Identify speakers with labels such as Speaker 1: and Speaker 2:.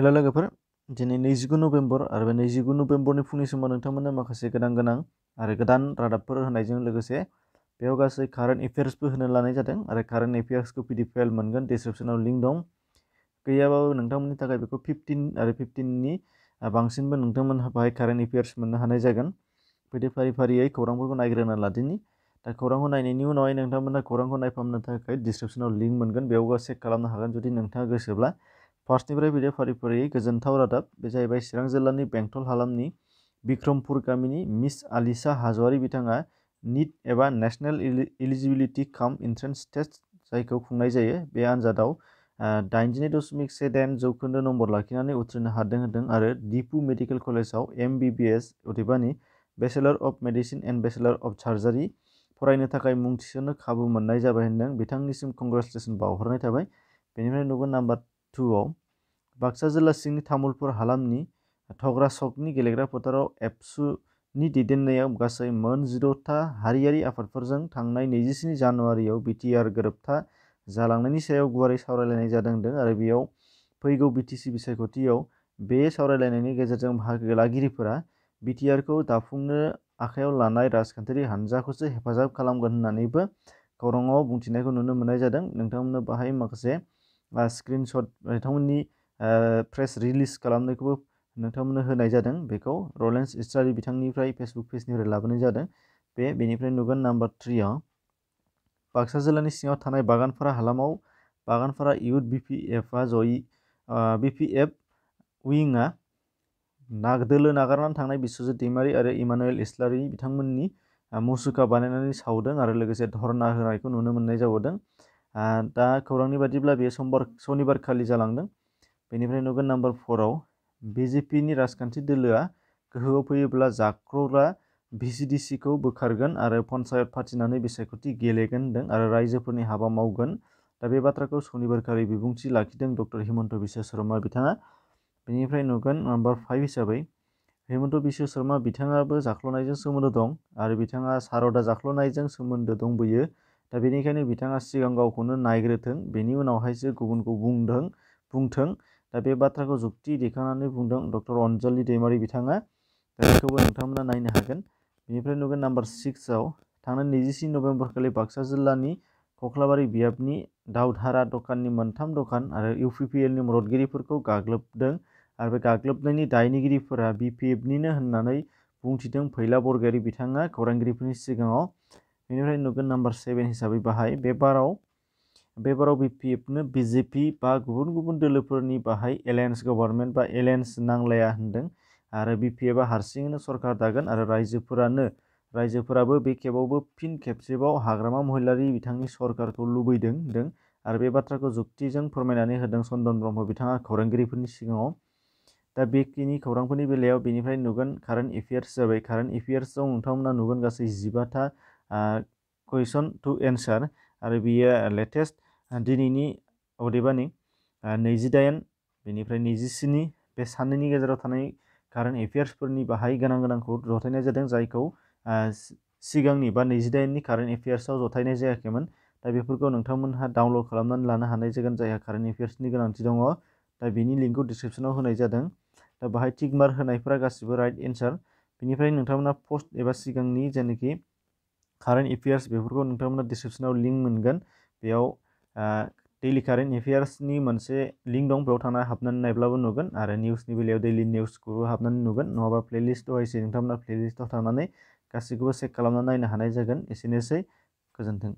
Speaker 1: Hello लोगोफोर, दिनै 29 November आरो बे 29 नभेम्बरनि फुंनि समाव नोंथांमोननो माखासे गोनां आरो गोदान रादाबफोर होनायजों लोगोसे बेयाव गासै कारेन्ट एफेयार्सबो होनो लानाय जादों आरो कारेन्ट एफेयार्सखौ पिडिएफ फाइल मोनगोन, डिसक्रिप्शनाव लिंक दं। गैयाबाबो नोंथांमोननि थाखाय बेखौ 15 आरो 15नि बांसिनबो नोंथांमोनहा बाहाय कारेन्ट एफेयार्स मोननो हानाय जागोन। फैदो फारि फारियै खौरांफोरखौ नायग्रोना लादिनि। दा खौरांखौ नायनायनि उनावहाय नोंथांमोनहा खौरांखौ नायफामनो थाखाय डिसक्रिप्शनाव लिंक मोनगोन, बेयाव चेक खालामनो हागोन जुदि नोंथाङा गोसोब्ला। फार्स्टनिफ्राय फैदो फारि फारियै गोजोनथाव रादाब, बे जाहैबाय चिरां जिल्लानि बेंटल हालामनि बिक्रमपुर गामिनि मिस आलिसा हाज'वारि बिथाङा निट एबा नेशनेल इलिजिबिलिटि काम एन्ट्रेन्स टेस्ट जायखौ खुंनाय जायो, बे आनजादाव 82.18 जौखोन्दो नम्बर लाखिनानै उथ्रिनो हादों होनदों आरो दिपु मेडिकेल कलेजाव MBBS अदेबानि bachelor of medicine and bachelor of surgery फरायनो थाखाय मुं थिसन्नो खाबु मोननाय जाबाय होनदों। बिथांनिसिम कंग्रेचुलेसन बावहरनाय थाबाय। बेनिफ्राय नुगोन नाम्बार 2आव बाक्सा जिल्ला सिंनि तामुलपुर हालामनि थग्रा सकनि गेलेग्रा फोथाराव एबसुनि दैदेननायाव गासै मोन 16था हारियारि आफादफोरजों थांनाय 27 जानुवारियाव बिटिआर गोरोबथा जालांनायनि सायाव गुवारै सावरायलायनाय जादों होनदों आरो बेयाव फैगौ BTC बिसायख'थियाव बे सावरायलायनायनि गेजेरजों बाहागो लागिरिफोरा बिटिआरखौ दाफुंनो आखायाव लानाय राजखान्थियारि हानजाखौसो हेफाजाब खालामगोन होननानैबो खौराङाव बुंथिनायखौ नुनो मोननाय जादों। नोंथांमोननो बाहाय माखासे स्क्रिनशट बिथांमोननि प्रेस रिलिज खालामनायखौबो नोंथांमोननो होनाय जादों। बेखौ रलेन्स इस्रारि बिथांनिफ्राय फेसबुक पेजनिफ्राय लाबोनाय जादों। बेनिफ्राय नुगोन नाम्बार 3आव बाक्सा जिल्लानि सिङाव थानाय बागानपारा हालामाव बागानपारा इउथ BPF उइंआ दोलो नागारनानै थांनाय बिश्वजित दैमारि आरो इमानुएल इस्लारि बिथांमोननि मुसुखा बानायनानै सावदों आरो लोगोसे धर्ना होनायखौ नुनो मोननाय जाबोदों। दा खौरांनि बादिब्ला बे सनिबार खालि जालांदों। बेनिफ्राय नुगोन नाम्बार 4आव BJPनि राजखान्थि दोलोआ गोहोआव फैयोब्ला जाख्लग्रा VCDCखौ बोखारगोन आरो पन्चायत फाथिनानै बिसायख'थि गेलेगोन होनदों आरो रायजोफोरनि हाबा मावगोन। दा बे बाथ्राखौ सनिबारखालि बिबुंथि लाखिदों डक्टर हिमन्त बिश्व शर्मा बिथाङा। बेनिफ्राय नुगोन नाम्बार 5 हिसाबै हिमन्त बिश्व शर्मा बिथाङाबो जाख्ल'नायजों सोमोन्दो दं आरो बिथाङा सारदा जाख्ल'नायजों सोमोन्दो दंबोयो। दा बेनिखायनो बिथाङा सिगां गावखौनो नायग्रोथों, बेनि उनावहायसो गुबुनखौ बुंथों। दा बे बाथ्राखौ जुक्ति दैखांनानै बुंदों डक्टर अनजलि दैमारि बिथाङा। दा बेखौबो नोंथांमोना नायनो हागोन। बेनिफ्राय नुगोन नाम्बार 6आव थांनाय 23 नभेम्बर खालि बाक्सा जिल्लानि कख्लाबारि बियाबनि दावधारा दखाननि मोनथाम दखान आरो UPPLनि मददगिरिफोरखौ गाग्लोबदों आरो बे गाग्लोबनायनि दायनिगिरिफोरा BPFनिनो होननानै बुंथिदों फैला बरगयारि बिथाङा खौरांगिरिफोरनि सिगाङाव। बेनिफ्राय नुगोन नाम्बार 7 हिसाबै बाहाय बे बाराव BPFनो BJP बा गुबुन दोलोफोरनि बाहाय एलायन्स गभर्नमेन्ट बा एलायन्स नांलाया होनदों आरो BPFआ हारसिङैनो सरकार दागोन आरो रायजोफोराबो बे खेबावबो फिन खेबसेबाव हाग्रामा महिलारि बिथांनि सरकारखौ लुबैदों होनदों आरो बे बाथ्राखौ जुक्तिजों फोरमायनानै होदों चन्दन ब्रह्म बिथाङा खौरांगिरिफोरनि सिगाङाव। दा बेखिनि खौरांफोरनि बेलायाव बेनिफ्राय नुगोन कारेन्ट एफेयार्स जाबाय। कारेन्ट एफेयार्सआव नोंथांमोना नुगोन गासै 15था कुइसन टु एन्सार आरो बियो लेटेस्ट दिनैनि अदेबानि 28 बेनिफ्राय 27 बे साननैनि गेजेराव थानाय कारेन्ट एफेयार्सफोरनि बाहाय गोनांखौ जथायनाय जादों, जायखौ सिगांनि बा 28नि कारेन्ट एफेयार्सआव जथायनाय जायाखैमोन। दा बेफोरखौ नोंथांमोनहा डाउनलड खालामनानै लानो हानाय जागोन जायहा कारेन्ट एफेयार्सनि गोनांथि दङ। दा बेनि लिंकखौ डिसक्रिप्शनाव होनाय जादों। दा बाहाय टिक मार्क होनायफोरा गासिबो राइट एन्सार। बेनिफ्राय नोंथांमोना पस्ट एबा सिगांनि जेनाखि कारेन्ट एफेयार्स बेफोरखौ नोंथांमोना डिसक्रिप्शनाव लिंक मोनगोन। बेयाव दैलि कारेन्ट एफेयार्सनि मोनसे लिंक दं, बेयाव थांना हाबनानै नायब्लाबो नुगोन आरो निउसनि बेलायाव दैलि निउसखौबो हाबनानै नुगोन, नङाबा प्लेलिस्ट दहायसो नोंथांमोना प्लेलिस्टआव थांनानै गासैखौबो चेक खालामनानै नायनो हानाय जागोन। एसेनोसै, गोजोन्थों।